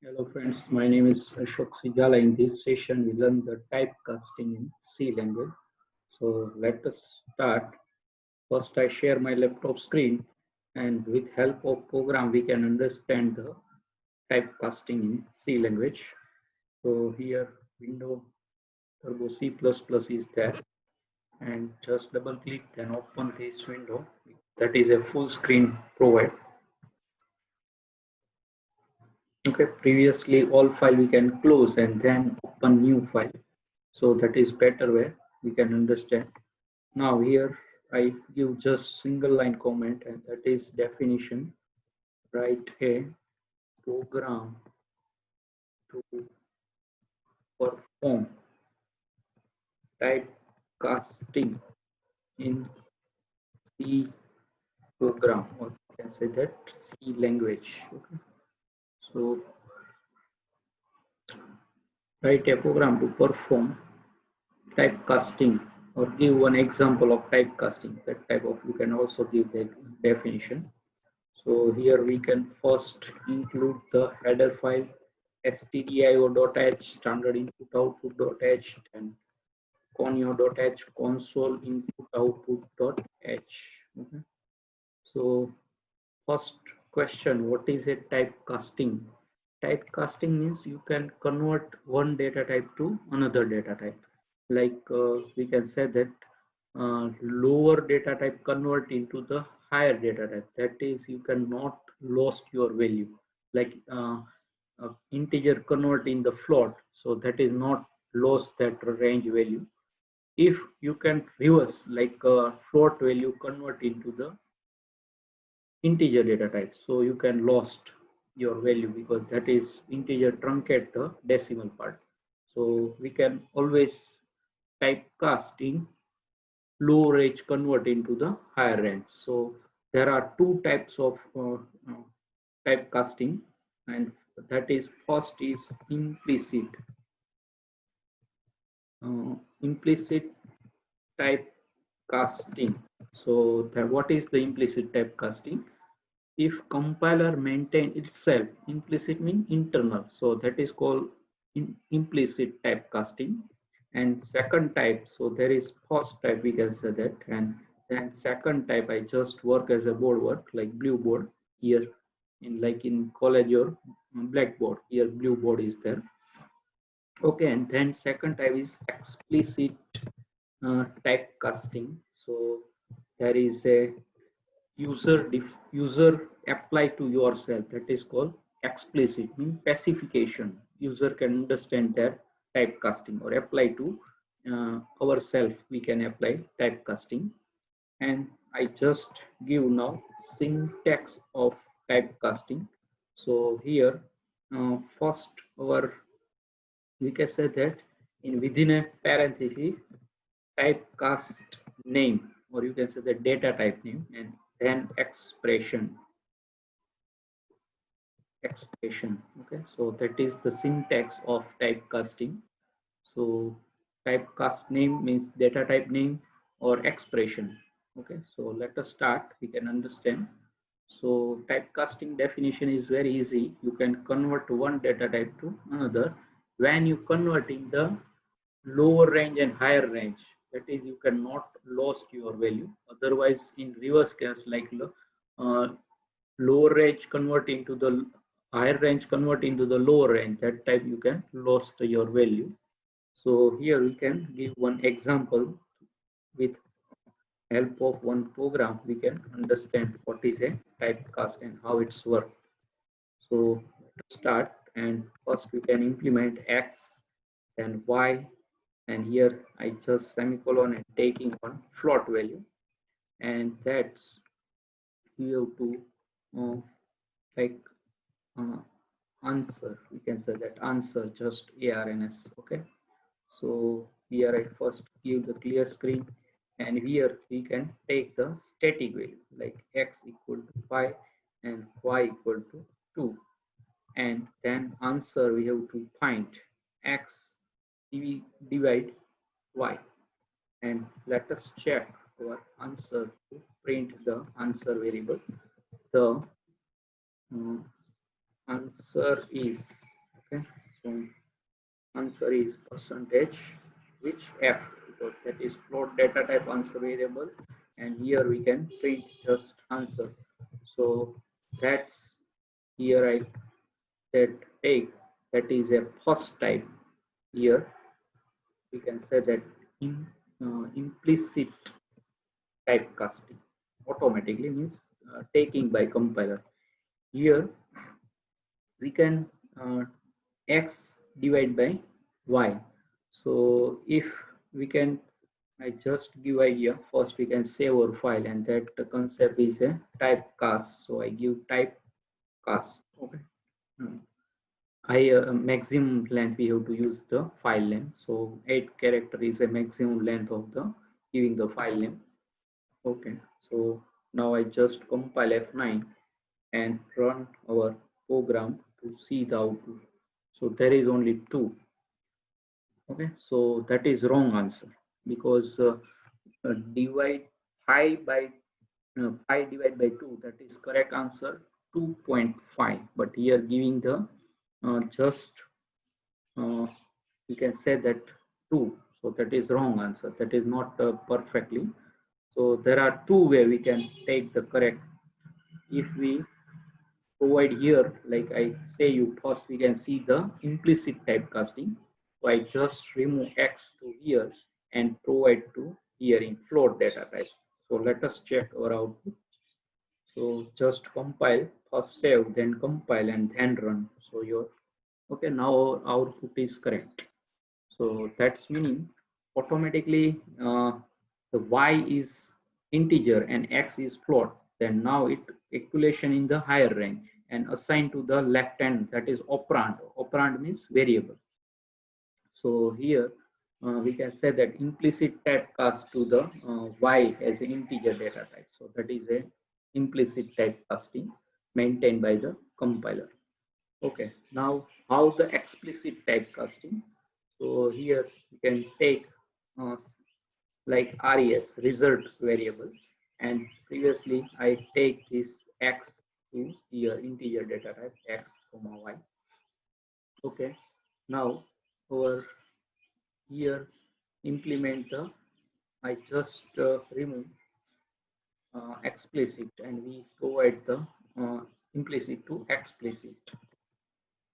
Hello friends, my name is Ashok Sijala. In this session, we learn the typecasting in C language. So let us start. First, I share my laptop screen, and with help of program, we can understand the typecasting in C language. So here, window Turbo C++ is there, and just double click, then open this window. That is a full screen provide. Okay, previously all file we can close and then open new file. So that is better way we can understand. Now here I give just single line comment, and that is definition. Write a program to perform typecasting in C program, or you can say that C language. Okay. So write a program to perform typecasting, or give one example of typecasting. That type of, you can also give the definition. So here we can first include the header file stdio.h, standard input output.h, and conio.h, console input output.h. Okay. So first question, what is a typecasting? Typecasting means you can convert one data type to another data type. Like we can say that lower data type convert into the higher data type. That is, you cannot lost your value. Like integer convert in the float, so that is not lost that range value. If you can reverse, like float value convert into the integer data type, so you can lost your value, because that is integer truncate the decimal part. So we can always typecast in low range convert into the higher range. So there are two types of typecasting, and that is, first is implicit. Implicit typecasting. So what is the implicit typecasting? If compiler maintain itself, implicit means internal, so that is called implicit typecasting. And second type, so there is first type, we can say that, and then second type, I just work as a board work, like blue board here, in like in college or blackboard, here blue board is there. Okay, and then second type is explicit typecasting. So there is a user apply to yourself, that is called explicit, mean specification. User can understand that typecasting, or apply to ourselves, we can apply typecasting. And I just give now syntax of typecasting. So here first, our, we can say that, in within a parenthesis, typecast name, or you can say the data type name, and then expression. Okay, so that is the syntax of typecasting. So typecast name means data type name or expression. Okay, so let us start, we can understand. So typecasting definition is very easy. You can convert one data type to another when you converting the lower range and higher range. That is, you cannot lost your value. Otherwise, in reverse case, like uh, lower range convert into the higher range, convert into the lower range, that type you can lost your value. So here we can give one example. With help of one program, we can understand what is a typecast and how it's work. So to start, and first we can implement x and y, and here I just semicolon and taking one float value, and that's, you have to like answer, we can say that answer just arns. Okay, so here I first give the clear screen, and here we can take the static value, like x equal to 5 and y equal to 2, and then answer we have to find x divide y, and let us check our answer to print the answer variable. The answer is Okay, so answer is percentage which f, because that is float data type answer variable, and here we can print just answer. So that's here I said take, that is a first type. Here we can say that implicit typecasting automatically means taking by compiler. Here we can x divide by y. So if we can, I just give idea. First we can save our file, and that concept is a typecast. So I give typecast. Okay. I maximum length we have to use the file name. So 8 character is a maximum length of the giving the file name. Okay. So now I just compile F9 and run our program to see the output. So there is only 2. Okay, so that is wrong answer, because divide pi by pi divided by 2, that is correct answer 2.5, but here giving the just you can say that 2, so that is wrong answer, that is not perfectly. So there are 2 ways we can take the correct. If we provide here, like I say you, first we can see the implicit typecasting. So I just remove x to here and provide to here in float data type. So let us check our output. So just compile, first save, then compile, and then run. So your okay, now our output is correct. So that's meaning automatically the y is integer and x is float. Then now it calculation in the higher rank and assign to the left hand, that is operand. Operand means variable. So here we can say that implicit typecast to the y as an integer data type. So that is a implicit typecasting maintained by the compiler. Okay, now how the explicit typecasting. So here you can take like res result variable, and previously I take this x to here integer data type x comma y. Okay, now over here implement the I just remove explicit and we provide the implicit to explicit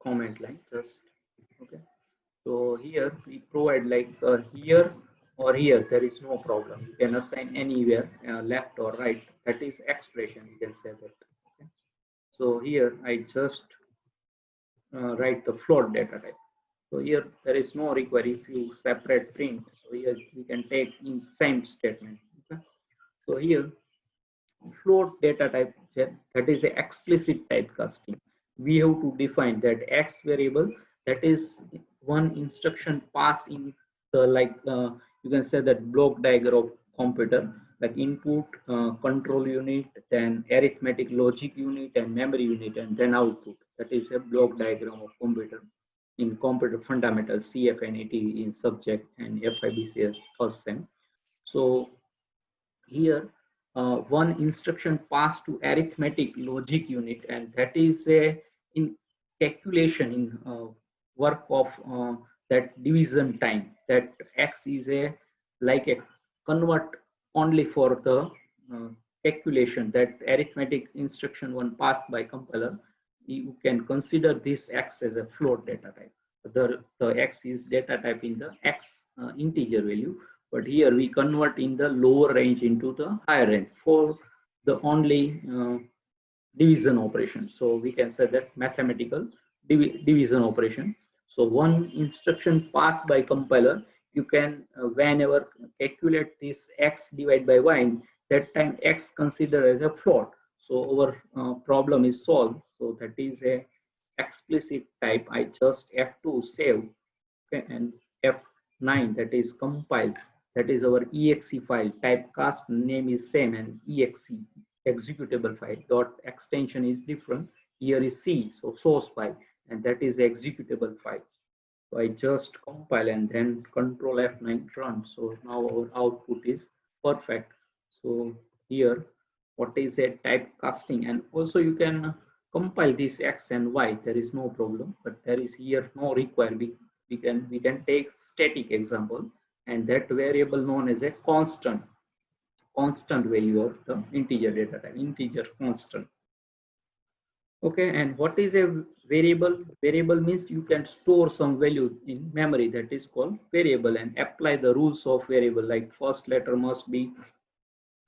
comment line just. Okay, so here we provide like here or here, there is no problem, you can assign anywhere left or right, that is expression, you can say that. Okay. So here I just write the float data type. So here there is no require if you separate print, so here we can take in same statement. Okay. So here float data type, that is a explicit typecasting. We have to define that x variable, that is one instruction pass in the like you can say that block diagram of computer, like input, control unit, then arithmetic logic unit, and memory unit, and then output. That is a block diagram of computer in computer fundamentals, CFNET in subject, and FIBCS first sem. So here one instruction passed to arithmetic logic unit, and that is a in calculation in work of that division time, that x is a like a convert only for the uh, calculation, that arithmetic instruction one passed by compiler. You can consider this x as a float data type. The x is data type in the x integer value, but here we convert in the lower range into the higher range for the only division operation. So we can say that mathematical division operation. So one instruction passed by compiler, you can whenever calculate this x divided by y, that time x considered as a float. So our problem is solved. So that is a explicit type. I just F2 save, okay, and F9, that is compile, that is our exe file, typecast name is same, and exe executable file dot extension is different, here is C, so source file, and that is executable file. So I just compile and then control F9 run. So now our output is perfect. So here what is a typecasting, and also you can compile this x and y, there is no problem, but there is here no require. We can take static example, and that variable known as a constant value of the integer data type, integer constant. Okay, and what is a variable? Variable means you can store some value in memory, that is called variable, and apply the rules of variable, like first letter must be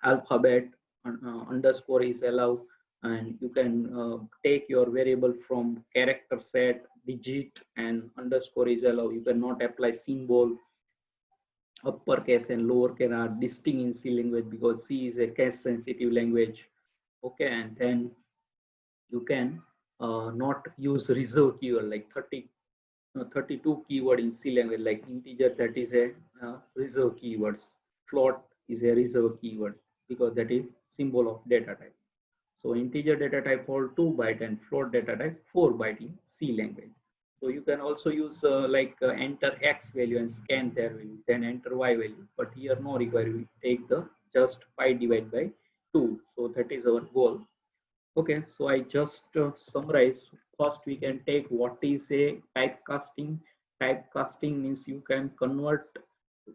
alphabet, underscore is allowed, and you can take your variable from character set, digit, and underscore is allowed. You cannot apply symbol. Uppercase and lowercase are distinct in C language because C is a case sensitive language. Okay, and then you can not use reserve keyword like 32 keyword in C language, like integer, that is a reserve keywords. Float is a reserve keyword because that is symbol of data type. So integer data type hold 2 byte and float data type 4 byte in C language. So you can also use enter X value and scan their value, then enter Y value. But here no require, we take the just pi divided by 2. So that is our goal. Okay, so I just summarize. First, we can take what is a typecasting. Typecasting means you can convert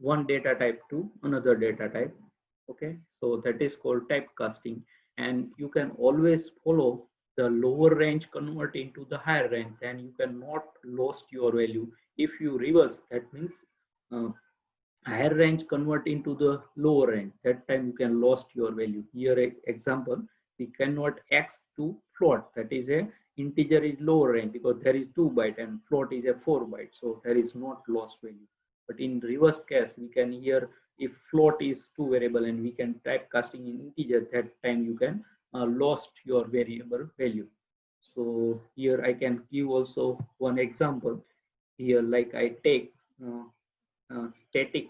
one data type to another data type. Okay, so that is called typecasting, and you can always follow the lower range convert into the higher range, then you cannot lost your value. If you reverse, that means uh, higher range convert into the lower range, that time you can lost your value. Here example, we convert x to float, that is a integer is lower range because there is 2 byte and float is a 4 byte, so there is not lost value. But in reverse case, we can here, if float is 2 variable and we can typecasting in integer, that time you can lost your variable value. So here I can give also one example. Here, like I take static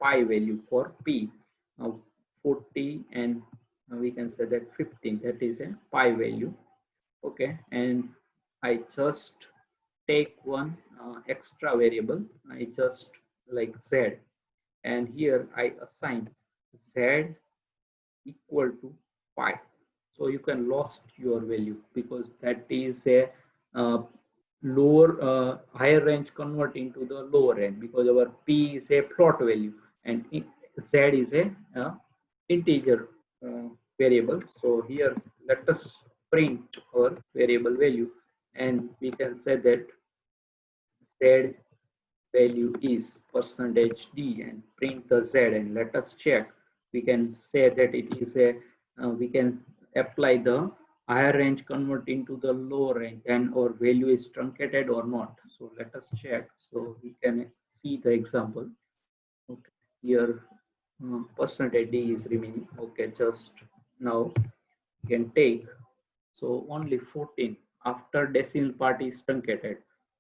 pi value for p, 40, and we can say that 15, that is a pi value. Okay, and I just take one extra variable, I just like z, and here I assign z equal to pi. So you can lost your value because that is a uh, lower higher range convert into the lower range, because our p is a float value and z is a integer variable. So here let us print our variable value, and we can say that z value is percentage %d and print the z, and let us check. We can say that it is a we can apply the higher range convert into the lower range and our value is truncated or not. So let us check. So we can see the example. Okay, here percentage %d is remaining. Okay, just now you can take, so only 14 after decimal part is truncated.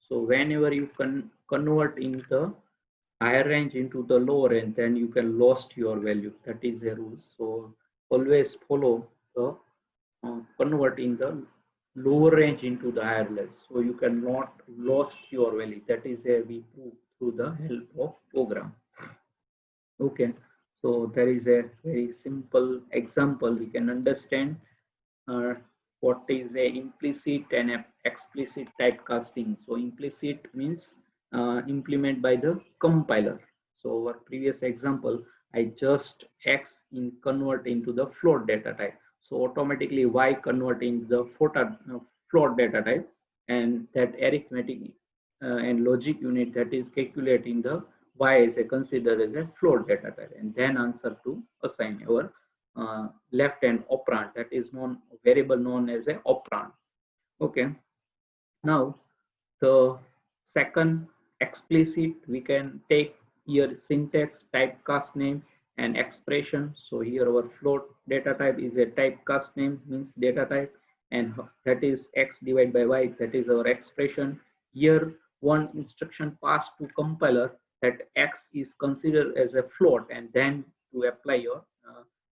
So whenever you can convert in the higher range into the lower range, then you can lost your value. That is the rule. So always follow the convert in the lower range into the higher range, so you cannot lost your value. That is a we prove through the help of program. Okay, so there is a very simple example we can understand uh, what is a implicit and a explicit typecasting. So implicit means implement by the compiler. So our previous example, I just x in convert into the float data type. So automatically y convert into the float data type, and that arithmetic and logic unit that is calculating the y is a considered as a float data type, and then answer to assign our left hand operand, that is known variable known as a operand. Okay, now the second explicit, we can take here syntax, typecast name, and expression. So here our float data type is a typecast name, means data type, and that is x divided by y, that is our expression. Here one instruction passed to compiler that x is considered as a float, and then to apply your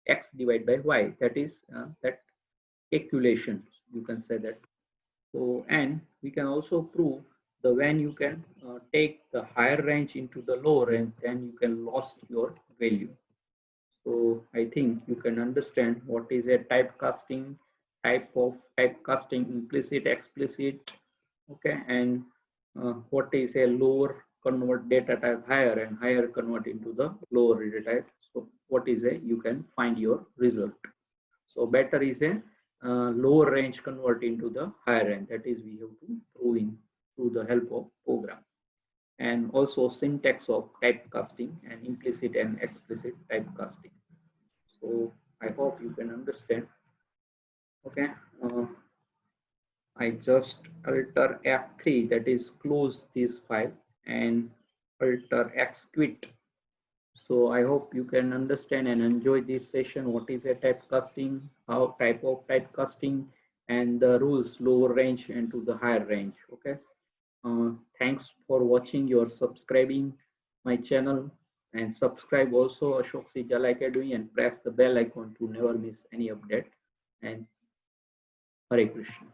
x divided by y, that is that calculation, you can say that. So, and we can also prove the when you can take the higher range into the lower range, then you can lost your value. So I think you can understand what is a typecasting type of typecasting, implicit, explicit, okay, and what is a lower convert data type higher and higher convert into the lower data type. So what is a, you can find your result. So better is a lower range convert into the higher range. That is, we have to prove in through the help of program. And also syntax of typecasting and implicit and explicit typecasting. So I hope you can understand. Okay, I just alter F3, that is close this file, and alter X quit. So I hope you can understand and enjoy this session. What is a typecasting, how type of typecasting, and the rules lower range and to the higher range. Okay. Thanks for watching. You're subscribing my channel, and subscribe also Ashok Sijal Academy and press the bell icon to never miss any update. And Hare Krishna.